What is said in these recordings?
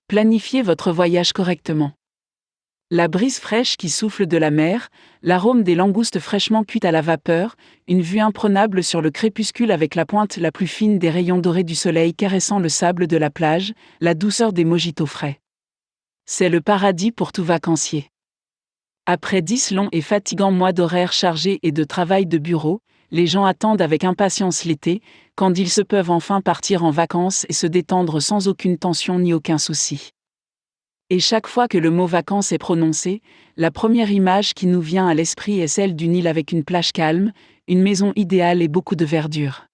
Planifiez votre voyage correctement. La brise fraîche qui souffle de la mer, l'arôme des langoustes fraîchement cuites à la vapeur, une vue imprenable sur le crépuscule avec la pointe la plus fine des rayons dorés du soleil caressant le sable de la plage, la douceur des mojitos frais. C'est le paradis pour tout vacancier. Après 10 longs et fatigants mois d'horaires chargés et de travail de bureau, les gens attendent avec impatience l'été, quand ils se peuvent enfin partir en vacances et se détendre sans aucune tension ni aucun souci. Et chaque fois que le mot vacances est prononcé, la première image qui nous vient à l'esprit est celle d'une île avec une plage calme, une maison idéale et beaucoup de verdure.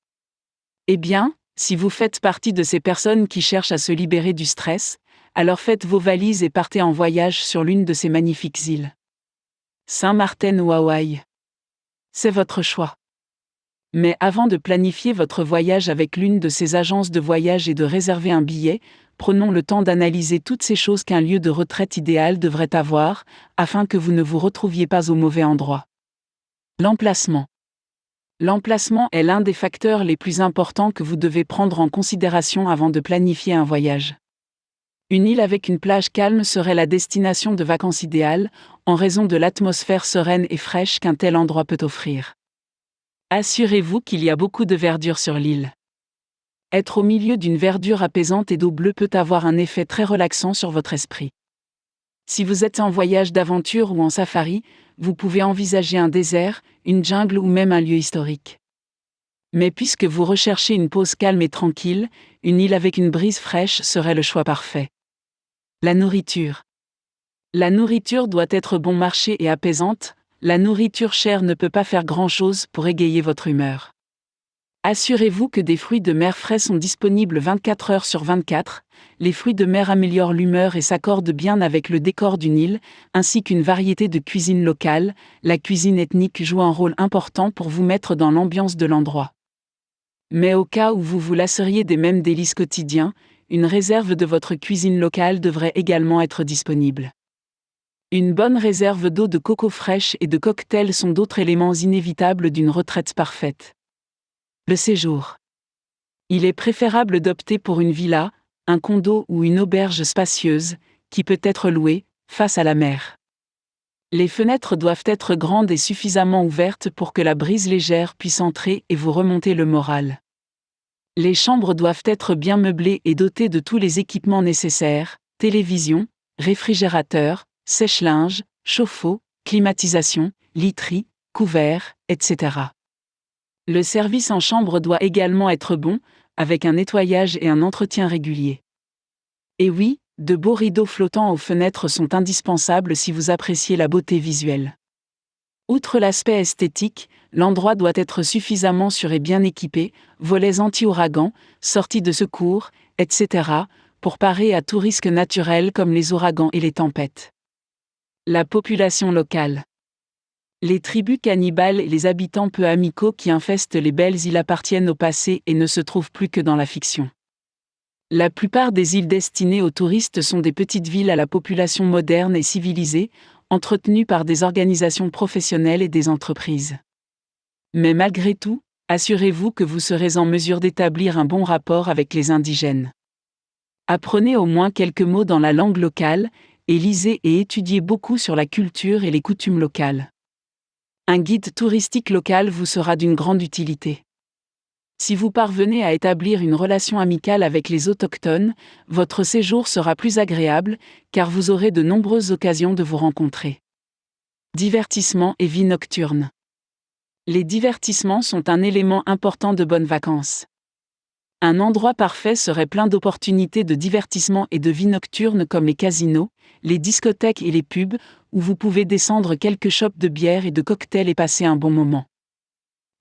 Eh bien, si vous faites partie de ces personnes qui cherchent à se libérer du stress, alors faites vos valises et partez en voyage sur l'une de ces magnifiques îles. Saint-Martin ou Hawaï. C'est votre choix. Mais avant de planifier votre voyage avec l'une de ces agences de voyage et de réserver un billet, prenons le temps d'analyser toutes ces choses qu'un lieu de retraite idéal devrait avoir, afin que vous ne vous retrouviez pas au mauvais endroit. L'emplacement. L'emplacement est l'un des facteurs les plus importants que vous devez prendre en considération avant de planifier un voyage. Une île avec une plage calme serait la destination de vacances idéale, en raison de l'atmosphère sereine et fraîche qu'un tel endroit peut offrir. Assurez-vous qu'il y a beaucoup de verdure sur l'île. Être au milieu d'une verdure apaisante et d'eau bleue peut avoir un effet très relaxant sur votre esprit. Si vous êtes en voyage d'aventure ou en safari, vous pouvez envisager un désert, une jungle ou même un lieu historique. Mais puisque vous recherchez une pause calme et tranquille, une île avec une brise fraîche serait le choix parfait. La nourriture. La nourriture doit être bon marché et apaisante. La nourriture chère ne peut pas faire grand-chose pour égayer votre humeur. Assurez-vous que des fruits de mer frais sont disponibles 24 heures sur 24. Les fruits de mer améliorent l'humeur et s'accordent bien avec le décor d'une île, ainsi qu'une variété de cuisine locale. La cuisine ethnique joue un rôle important pour vous mettre dans l'ambiance de l'endroit. Mais au cas où vous vous lasseriez des mêmes délices quotidiens, une réserve de votre cuisine locale devrait également être disponible. Une bonne réserve d'eau de coco fraîche et de cocktails sont d'autres éléments inévitables d'une retraite parfaite. Le séjour. Il est préférable d'opter pour une villa, un condo ou une auberge spacieuse, qui peut être louée, face à la mer. Les fenêtres doivent être grandes et suffisamment ouvertes pour que la brise légère puisse entrer et vous remonter le moral. Les chambres doivent être bien meublées et dotées de tous les équipements nécessaires, télévision, réfrigérateur, sèche-linge, chauffe-eau, climatisation, literie, couverts, etc. Le service en chambre doit également être bon, avec un nettoyage et un entretien régulier. Et oui, de beaux rideaux flottants aux fenêtres sont indispensables si vous appréciez la beauté visuelle. Outre l'aspect esthétique, l'endroit doit être suffisamment sûr et bien équipé, volets anti-ouragan, sorties de secours, etc., pour parer à tout risque naturel comme les ouragans et les tempêtes. La population locale. Les tribus cannibales et les habitants peu amicaux qui infestent les belles îles appartiennent au passé et ne se trouvent plus que dans la fiction. La plupart des îles destinées aux touristes sont des petites villes à la population moderne et civilisée, entretenues par des organisations professionnelles et des entreprises. Mais malgré tout, assurez-vous que vous serez en mesure d'établir un bon rapport avec les indigènes. Apprenez au moins quelques mots dans la langue locale, et lisez et étudiez beaucoup sur la culture et les coutumes locales. Un guide touristique local vous sera d'une grande utilité. Si vous parvenez à établir une relation amicale avec les autochtones, votre séjour sera plus agréable, car vous aurez de nombreuses occasions de vous rencontrer. Divertissement et vie nocturne. Les divertissements sont un élément important de bonnes vacances. Un endroit parfait serait plein d'opportunités de divertissement et de vie nocturne comme les casinos, les discothèques et les pubs, où vous pouvez descendre quelques shops de bière et de cocktails et passer un bon moment.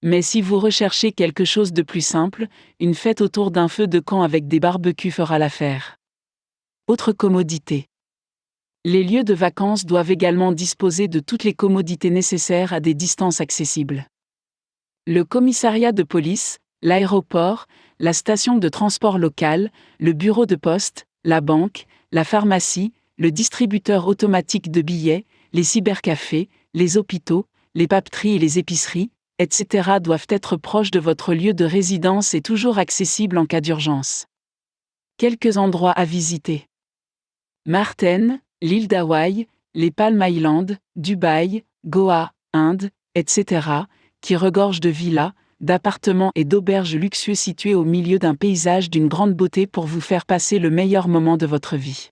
Mais si vous recherchez quelque chose de plus simple, une fête autour d'un feu de camp avec des barbecues fera l'affaire. Autre commodité. Les lieux de vacances doivent également disposer de toutes les commodités nécessaires à des distances accessibles. Le commissariat de police, l'aéroport, la station de transport local, le bureau de poste, la banque, la pharmacie, le distributeur automatique de billets, les cybercafés, les hôpitaux, les papeteries et les épiceries, etc. doivent être proches de votre lieu de résidence et toujours accessibles en cas d'urgence. Quelques endroits à visiter. Marten, l'île d'Hawaï, les Palm Islands, Dubaï, Goa, Inde, etc., qui regorgent de villas, d'appartements et d'auberges luxueux situés au milieu d'un paysage d'une grande beauté pour vous faire passer le meilleur moment de votre vie.